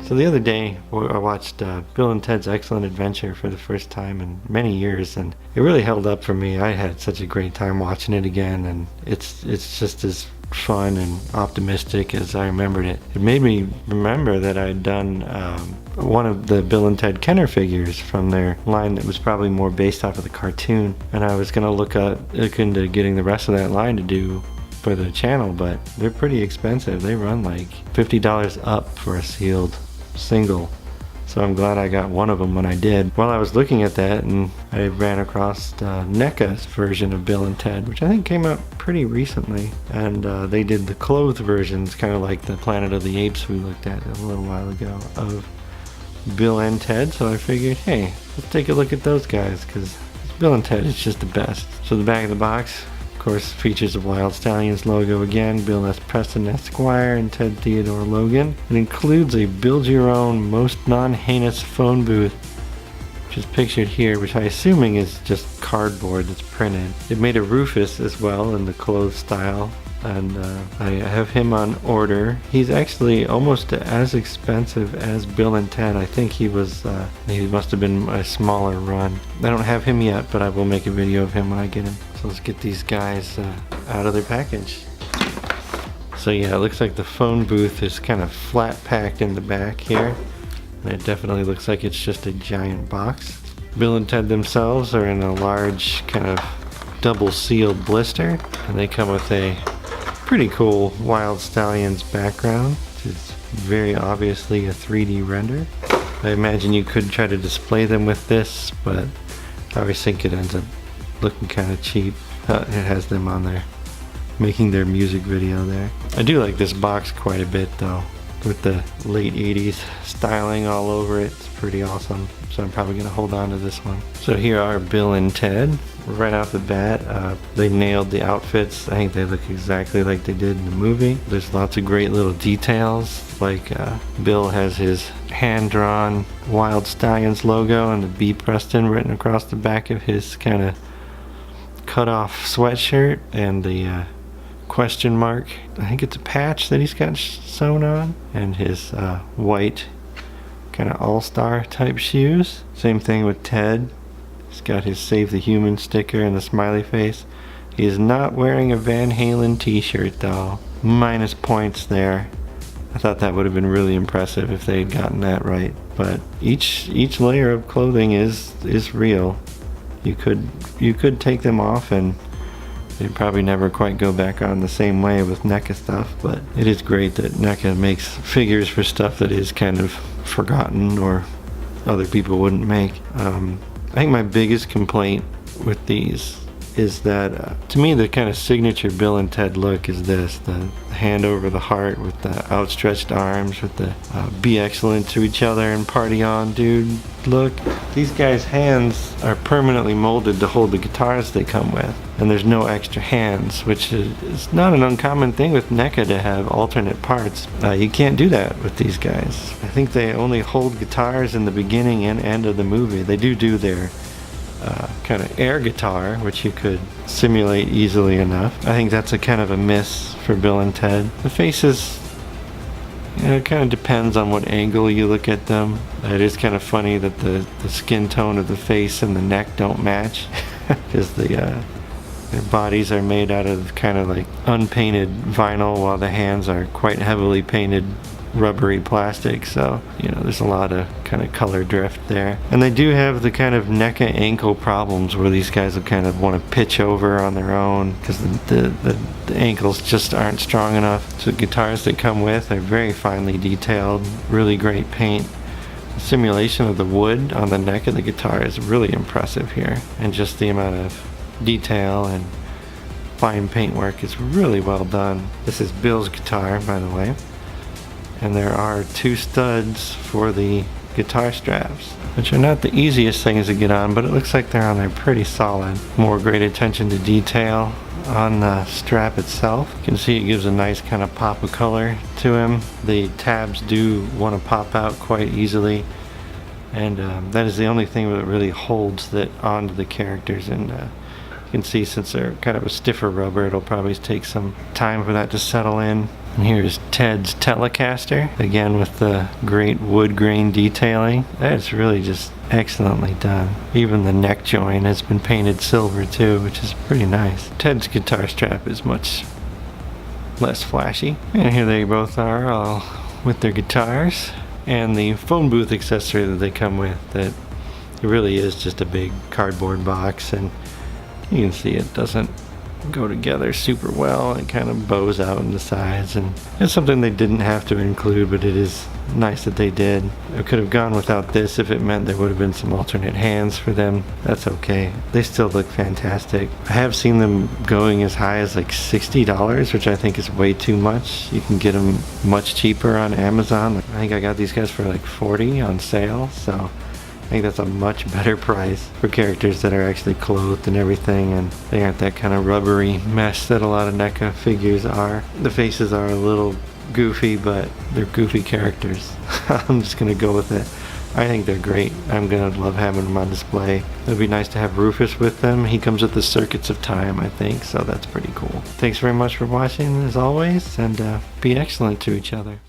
So the other day I watched Bill and Ted's Excellent Adventure for the first time in many years, and it really held up for me. I had such a great time watching it again, and it's just as fun and optimistic as I remembered it. It made me remember that I'd done one of the Bill and Ted Kenner figures from their line that was probably more based off of the cartoon, and I was going to look into getting the rest of that line to do for the channel, but they're pretty expensive. They run like $50 up for a sealed single, so I'm glad I got one of them when I did. While I was looking at that, and I ran across NECA's version of Bill and Ted, which I think came out pretty recently, and they did the clothed versions, kind of like the Planet of the Apes we looked at a little while ago, of Bill and Ted. So I figured, hey, let's take a look at those guys, because Bill and Ted is just the best. So the back of the box, of course, features a Wild Stallions logo again, Bill S. Preston Esquire and Ted Theodore Logan. It includes a build-your-own, most non-heinous phone booth, which is pictured here, which I'm assuming is just cardboard that's printed. It made a Rufus as well in the clothes style, and I have him on order. He's actually almost as expensive as Bill and Ted. I think he must have been a smaller run. I don't have him yet, but I will make a video of him when I get him. So let's get these guys out of their package. So yeah, it looks like the phone booth is kind of flat packed in the back here. And it definitely looks like it's just a giant box. Bill and Ted themselves are in a large kind of double sealed blister. And they come with a pretty cool Wild Stallions background, which is very obviously a 3D render. I imagine you could try to display them with this, but I always think it ends up looking kind of cheap. It has them on there making their music video there. I do like this box quite a bit though, with the late 80s styling all over it. It's pretty awesome, so I'm probably gonna hold on to this one. So here are Bill and Ted. Right off the bat, they nailed the outfits. I think they look exactly like they did in the movie. There's lots of great little details, like Bill has his hand-drawn Wild Stallions logo and the B. Preston written across the back of his kind of cut-off sweatshirt, and the question mark, I think it's a patch that he's got sewn on, and his white kind of all-star type shoes. Same thing with Ted. He's got his Save the Human sticker and the smiley face. He is not wearing a Van Halen t-shirt though. Minus points there. I thought that would have been really impressive if they had gotten that right. But each layer of clothing is real. You could take them off and they'd probably never quite go back on the same way with NECA stuff, but it is great that NECA makes figures for stuff that is kind of forgotten or other people wouldn't make. I think my biggest complaint with these is that, to me, the kind of signature Bill and Ted look is this: the hand over the heart with the outstretched arms, with the be excellent to each other and party on, dude look. These guys' hands are permanently molded to hold the guitars they come with, and there's no extra hands, which is not an uncommon thing with NECA to have alternate parts. You can't do that with these guys. I think they only hold guitars in the beginning and end of the movie. They do their kind of air guitar, which you could simulate easily enough. I think that's a kind of a miss for Bill and Ted. The faces, it kind of depends on what angle you look at them. It is kind of funny that the skin tone of the face and the neck don't match, because their bodies are made out of kind of like unpainted vinyl, while the hands are quite heavily painted rubbery plastic, so there's a lot of kind of color drift there. And they do have the kind of NECA ankle problems where these guys will kind of want to pitch over on their own because the ankles just aren't strong enough. So the guitars that come with are very finely detailed, really great paint. The simulation of the wood on the neck of the guitar is really impressive here, and just the amount of detail and fine paintwork is really well done. This is Bill's guitar, by the way. And there are 2 studs for the guitar straps, which are not the easiest things to get on, but it looks like they're on there pretty solid. More great attention to detail on the strap itself. You can see it gives a nice kind of pop of color to him. The tabs do want to pop out quite easily, and that is the only thing that really holds that onto the characters and You can see since they're kind of a stiffer rubber, it'll probably take some time for that to settle in. And here's Ted's Telecaster, again with the great wood grain detailing. That's really just excellently done. Even the neck joint has been painted silver too, which is pretty nice. Ted's guitar strap is much less flashy. And here they both are, all with their guitars. And the phone booth accessory that they come with, that it really is just a big cardboard box, and you can see it doesn't go together super well. It kind of bows out in the sides, and it's something they didn't have to include, but it is nice that they did. I could have gone without this if it meant there would have been some alternate hands for them. That's okay. They still look fantastic. I have seen them going as high as like $60, which I think is way too much. You can get them much cheaper on Amazon. I think I got these guys for like $40 on sale, so I think that's a much better price for characters that are actually clothed and everything, and they aren't that kind of rubbery mesh that a lot of NECA figures are. The faces are a little goofy, but they're goofy characters. I'm just gonna go with it. I think they're great. I'm gonna love having them on display. It'd be nice to have Rufus with them. He comes with the Circuits of Time, I think, so that's pretty cool. Thanks very much for watching, as always, and be excellent to each other.